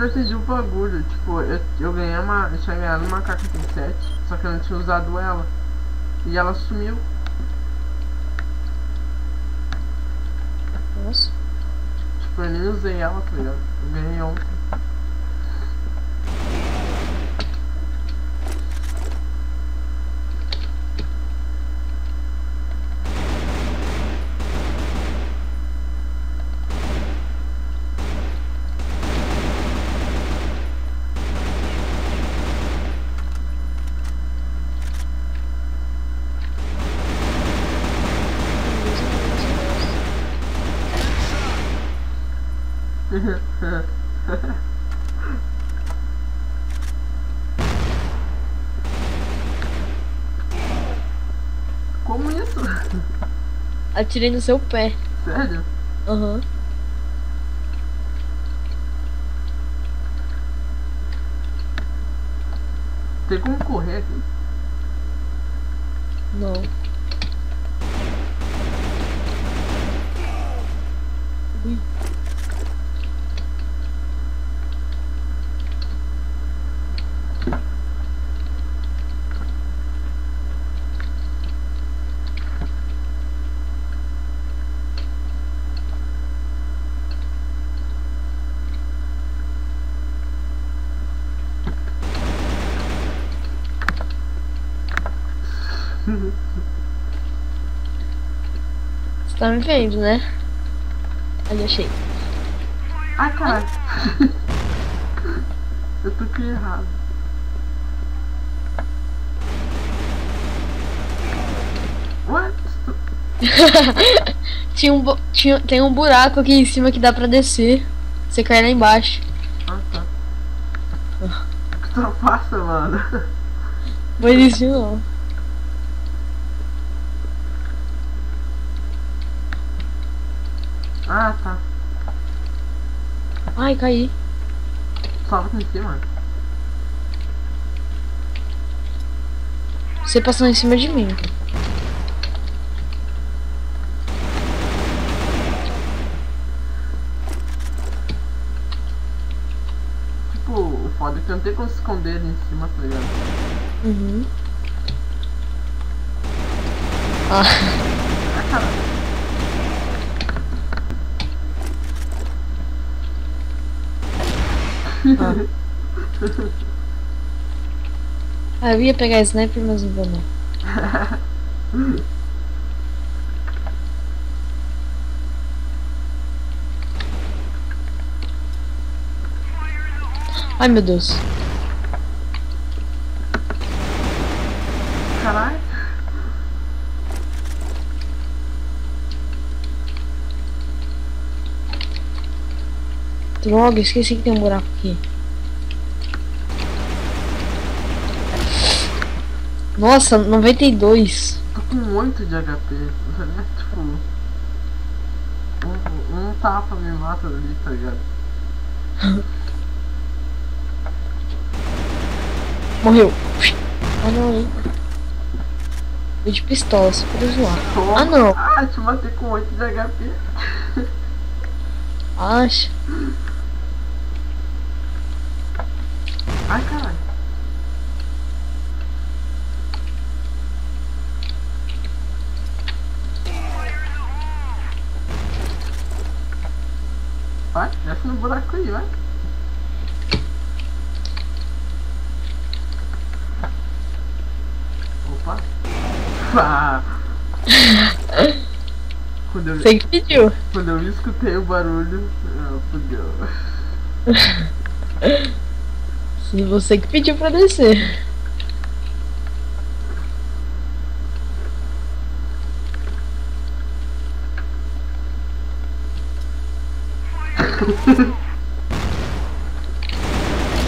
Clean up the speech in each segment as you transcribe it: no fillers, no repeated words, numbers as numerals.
eu entendi o bagulho. Tipo, eu ganhei eu tinha ganhado uma K-47, só que eu não tinha usado ela. E ela sumiu. Nossa. Tipo, eu nem usei ela, tá ligado? Eu ganhei ontem. Como isso? Atirei no seu pé. Sério? Aham. Tem como correr aqui? Não. Ui. Você tá me vendo, né? Ali, achei. Ai, caralho. Eu toquei errado. What? Tem um buraco aqui em cima que dá pra descer. Você cai lá embaixo. Ah, tá. Que trapaça, mano. Foi isso não. Ah, tá. Ai, caí. Salva aqui em cima. Você passou em cima de mim. Tipo, o foda é que não tem como se esconder ali em cima, tá ligado? Uhum. Ah. Ah, caralho. Ah, eu ia pegar sniper, mas não vou não. Ai, meu Deus. Caralho. Droga, esqueci que tem um buraco aqui. Nossa, 92. Tô com 8 de HP. Né? Tipo. Um tapa me mata ali, tá ligado? Morreu. Ah, não. Fui de pistola, só pra zoar. Toma. Ah, não. Ah, te matei com 8 de HP. Acha. Ai, caralho. Vai, desce no buraco aí, vai. Opa. Ah. Você que pediu. Quando eu escutei o barulho, fudeu. Se você que pediu pra descer.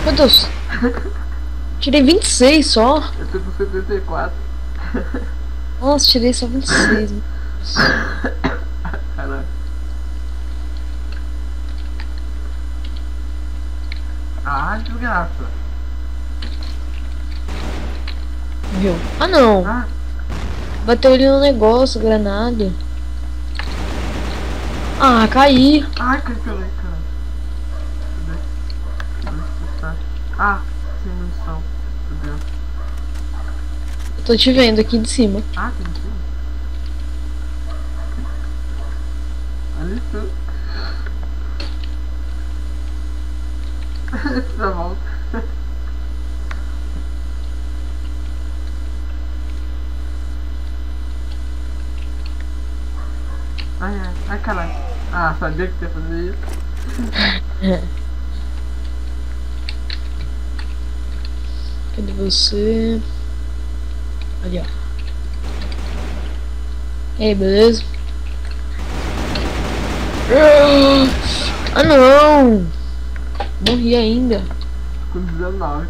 Meu Deus. Tirei 26 só. Eu tô com 74. Nossa, tirei só 26. Caralho. Ah, desgraça. Morreu. Ah, não. Ah, Bateu ali no negócio, granada. Ah, caí. ai, cai pela aí, cara. Ah, sem munição. Meu Deus. Eu tô te vendo aqui de cima. Ah, tem sim. Ali tu. Essa volta. Ai, ai, ai, caralho. Ah, sabia que você ia fazer isso. Cadê você? Ali, ó. E aí, beleza? Ah, não! Morri ainda. Com 19.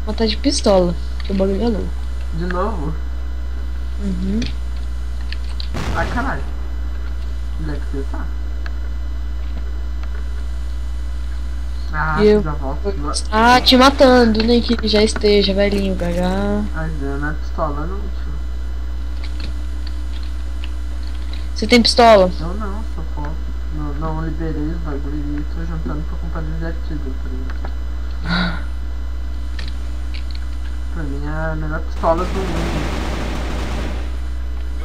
Matar de pistola, que o bagulho é louco. De novo? Uhum. Ai, caralho. Onde é que você tá? Ah, E eu já volto. ah, te matando, nem que já esteja velhinho, gaga. Ai, Deus, não é pistola não, tio. Você tem pistola? Eu não, só foto. Não liberei os bagulho e tô juntando pra comprar desativo, por exemplo. Pra mim é a melhor pistola do mundo.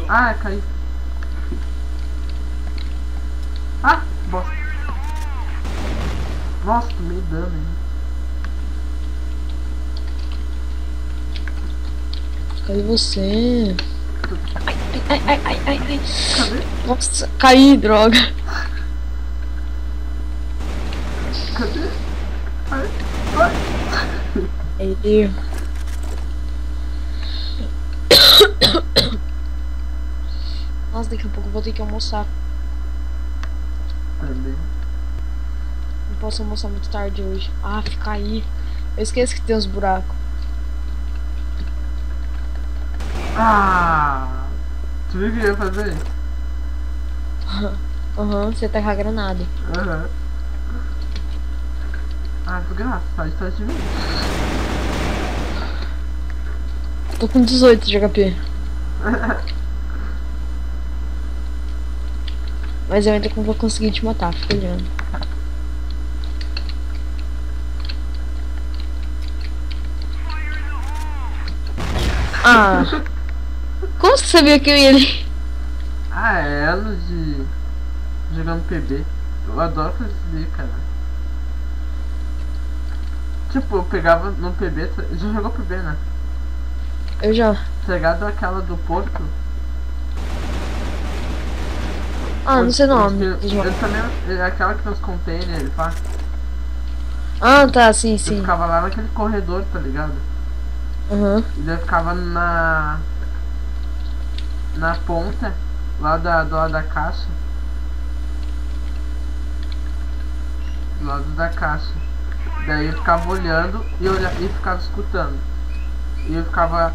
Ah, caí. Ah, bosta. Nossa, tomei dano, hein. Cadê você? Ai, ai, ai, ai, ai. Cadê? Nossa, caí, droga. Cadê? Ai, ai. Aí. Nossa, daqui a pouco eu vou ter que almoçar. Também. Não posso almoçar muito tarde hoje. Ah, fica aí. Eu esqueço que tem uns buracos. Ah! Tu viu o que eu ia fazer? Aham, você tá com a granada. Aham. Ah, desgraçado, tá de mim. Tô com 18 de HP. Mas eu ainda vou conseguir te matar, fica olhando. Ah! Como você sabia que eu ia ali? Ah, é anos de jogando PB. Eu adoro fazer isso daí, cara. Tipo, eu pegava no PB, já jogou PB, né? Eu já. Pegado aquela do Porto. Ah, não sei o nome. Eu também, é aquela que tem os containers, pá. Ah, tá, sim, Eu sim. ficava lá naquele corredor, tá ligado? Aham. E daí eu ficava na ponta, lá do lado da caixa. Do lado da caixa. Daí eu ficava olhando e ficava escutando. E eu ficava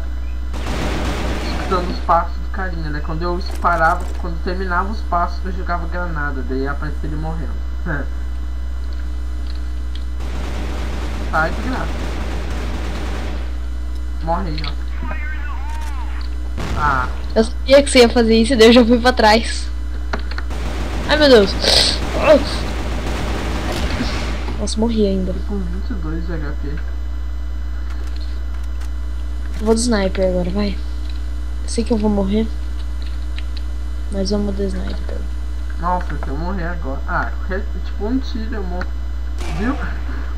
escutando os passos do carinha, né? Quando eu parava, quando terminava os passos, eu jogava granada. Daí aparecia ele morrendo. Sai de graça. Morre aí, ó. Ah. Eu sabia que você ia fazer isso e daí eu já fui pra trás. Ai, meu Deus. Nossa, morri ainda. Tô com 22 de HP. Eu vou de sniper agora, vai. Eu sei que eu vou morrer. Mas vamos de sniper. Nossa, se eu morrer agora. Ah, tipo um tiro eu morro. Viu?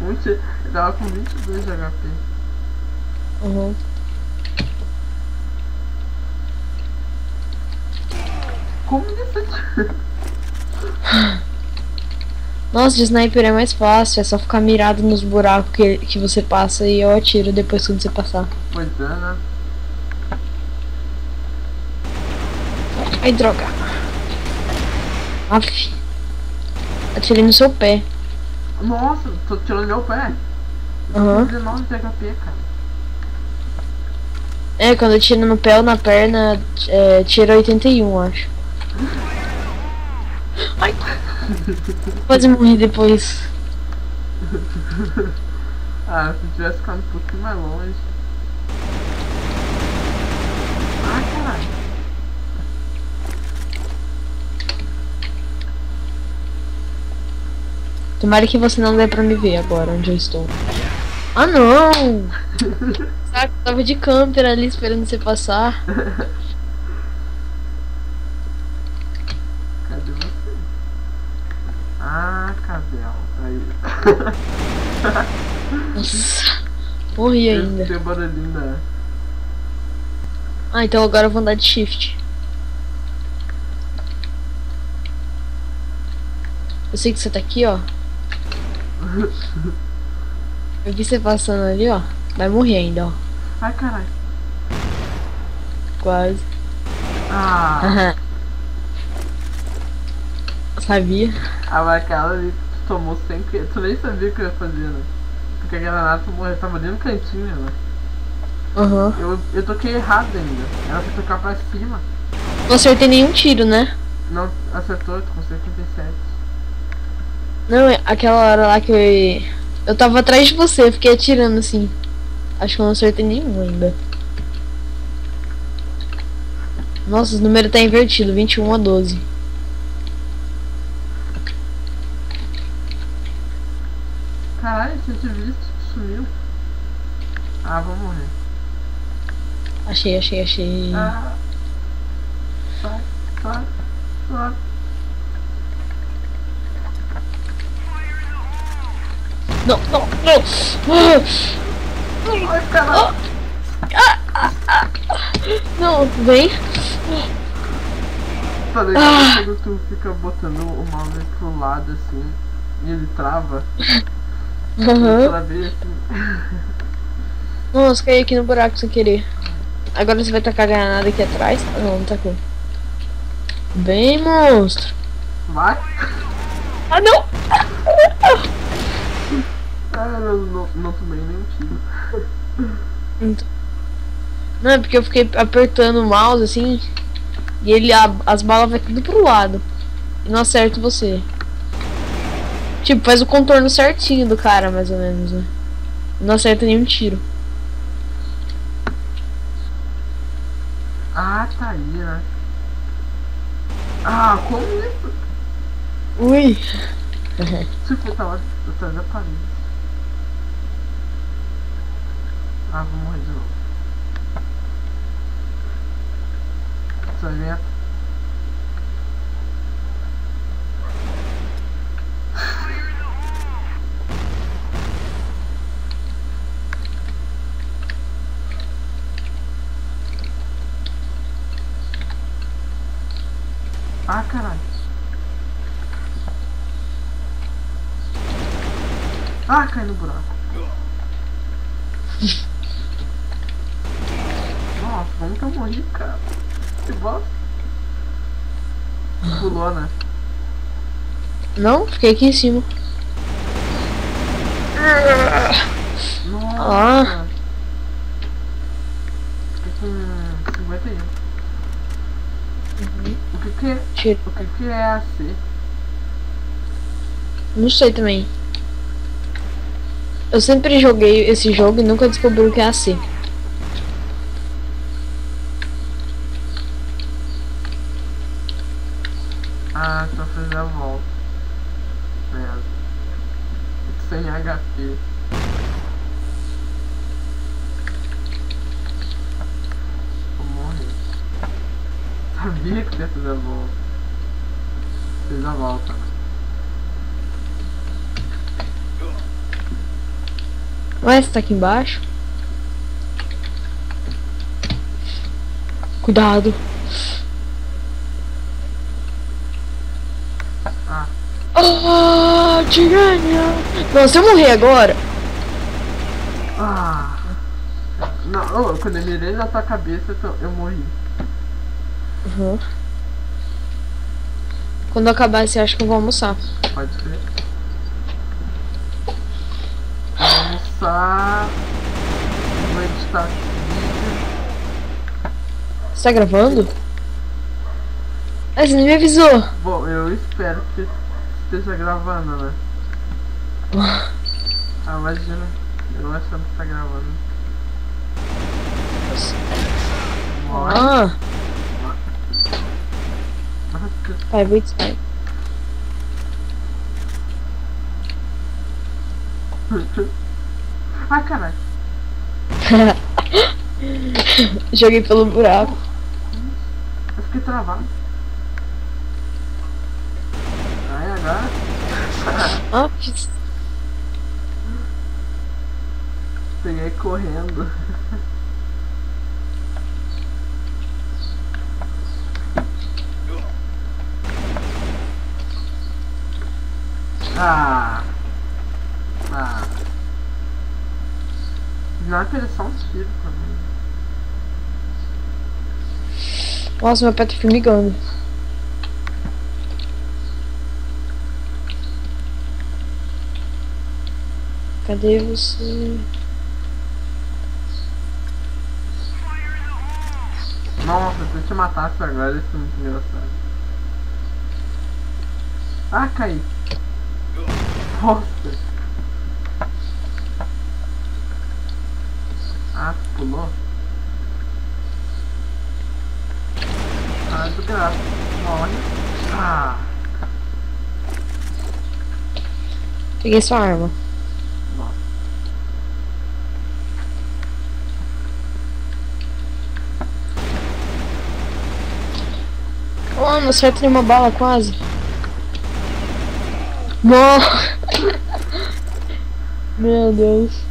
Um tiro. Eu tava com 22 de HP. Uhum. Como isso? Nossa, de sniper é mais fácil. É só ficar mirado nos buracos que você passa e eu atiro depois quando você passar. Pois é, né? Ai, droga. Aff. Atirei no seu pé. Nossa, tô tirando meu pé. Aham. 19 de HP, cara. É, quando eu tiro no pé ou na perna, tira 81, acho. Ai. Quase morri depois. Ah, se tivesse ficado um pouquinho mais longe. Ah, caralho. Tomara que você não dê pra me ver agora onde eu estou. Ah não! Saco, tava de camper ali esperando você passar. Cadê você? Ah, Cabel. Aí. Nossa, morri ainda. Tem barulhinho da... Ah, então agora eu vou andar de shift. Eu sei que você tá aqui, ó. Eu vi você passando ali, ó. Vai morrer ainda, ó. Ai, caralho. Quase. Ah, Sabia? aquela ali que tu tomou sem que... Tu nem sabia o que eu ia fazer, né? Porque a granada tu morreu, tava ali no cantinho, né? Aham. Eu toquei errado ainda. Era pra tocar pra cima. Não acertei nenhum tiro, né? Não acertou, tu com 77. Não, aquela hora lá que eu tava atrás de você, fiquei atirando assim. Acho que eu não acertei nenhum ainda. Nossa, o número tá invertido, 21 a 12. Caralho, tinha te visto, sumiu. Ah, vou morrer. Achei. Ah. Sai. Não. Ai, caralho. Não, vem. Tá ligado quando tu fica botando o mouse pro lado assim e ele trava? Eu travei assim. Nossa, caí aqui no buraco sem querer. Agora você vai tacar a granada aqui atrás? Ah, não tacou. Vem, monstro. Vai? Ah, não! Ah, não tomei nenhum tiro. Não, é porque eu fiquei apertando o mouse assim. E ele, as balas vai tudo pro lado. E não acerta você. Tipo, faz o contorno certinho do cara, mais ou menos, né? Não acerta nenhum tiro. Ah, tá aí, né? Ah, como isso? Ui! Tipo, eu tava atrás da parede. Ah, vou morrer de novo. Você vai ver? Ah, caralho. Ah, cai no buraco. Nossa, como que eu morri, cara? Que bosta. Pulou, né? Não, fiquei aqui em cima. Nossa. Ah. Fiquei com 51. Uhum. O que é? Tiro. O que é AC? Não sei também. Eu sempre joguei esse jogo e nunca descobri o que é AC. Ah, só fazer a volta. Merda. Sem HP. Vou morrer. Sabia que ia fazer a volta. Fez a volta, né? Ué, você tá aqui embaixo? Cuidado. Ah, tirania. Não, se eu morrer agora. Ah. Não, quando eu mirei na tua cabeça, eu morri. Uhum. Quando eu acabar, você acha que eu vou almoçar? Pode ser. Vou almoçar. Vou editar vídeo. Você tá gravando? Ah, você nem me avisou. Bom, eu espero que esteja gravando, né? Ah, imagina. Eu achando que tá gravando. Ah, vai, vou editar. Ai, caralho. Joguei pelo buraco. Eu fiquei travado. Ai, agora. Ah, fiz. Peguei correndo. Ah. Não é que ele é só um tiro também. Nossa, meu pé tá formigando. Cadê você? Nossa, se eu te matasse agora, isso é muito engraçado. Ah, caí. Nossa. Ah, tu pulou? Ah, desgraça. Morre. Ah. Peguei sua arma. Nossa. Oh, não acerta nenhuma bala quase. Não. Meu Deus.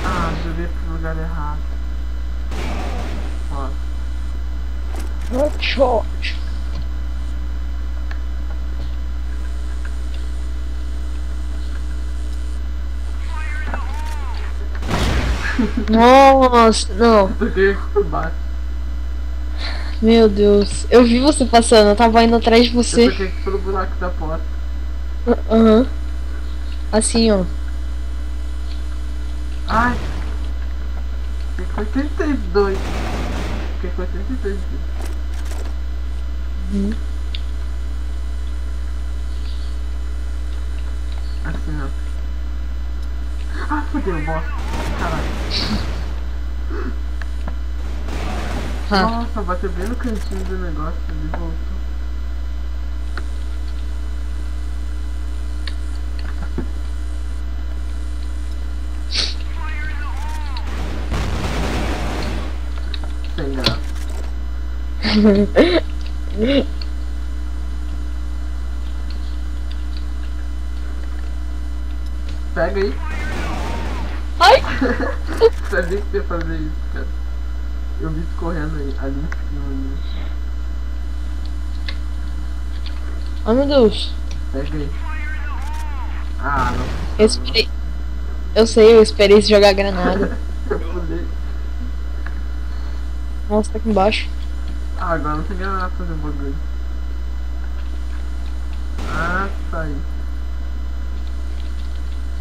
Ah, joguei pro lugar errado. Ó. Headshot. Nossa, não. Joguei por baixo. Meu Deus. Eu vi você passando, eu tava indo atrás de Eu você. toquei pelo buraco da porta. Aham. Assim, ó. Ai. Fiquei com 82. Fiquei com 82. Uhum. Assim, ó. Ah, fodeu, bosta. Caralho. Ah. Nossa, bateu bem no cantinho do negócio. Ele voltou. Sem graça. Pega aí. Ai! Sabia que você ia fazer isso, cara. Eu vi tu correndo aí, ali em cima. Ali. Ai, meu Deus. Pega aí. Ah, não. Eu esperei. Eu sei, eu esperei você jogar a granada. Eu pulei. Nossa, tá aqui embaixo. Ah, agora não tem nada pra fazer um bagulho. Ah, tá aí.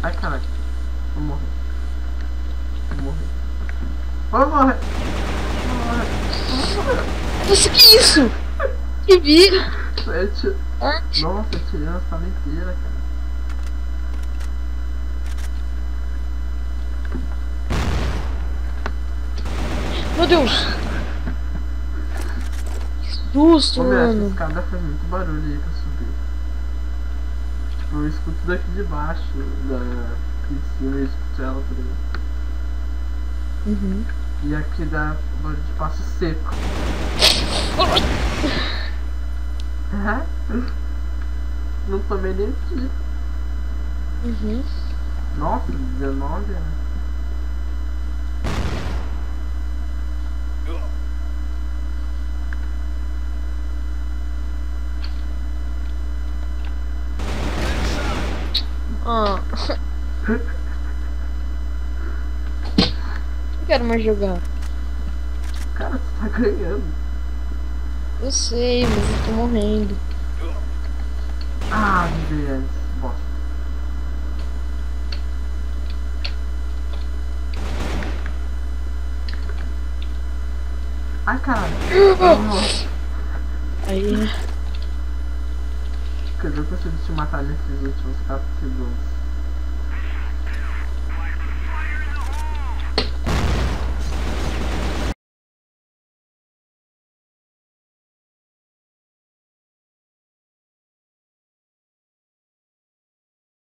Ai, caralho. Vou morrer. Vou morrer. Vou morrer. Vou morrer. Nossa, que isso? Que vira? Nossa, eu tirei a sala inteira, cara. Meu Deus. Que susto, Ô, meu, essa mano. escada faz muito barulho aí pra subir. Tipo, eu escuto daqui de baixo, aqui de cima eu escuto ela por aí. Uhum. E aqui dá barulho de passo seco. Não tomei nem tiro. Uhum. Nossa, 19, né? Ah. Não quero mais jogar. Cara, você tá ganhando. Eu sei, mas eu tô morrendo. Ah, VS, bosta. Ai, caralho. Aí. Quer dizer, eu consigo te matar nesses últimos 4 segundos.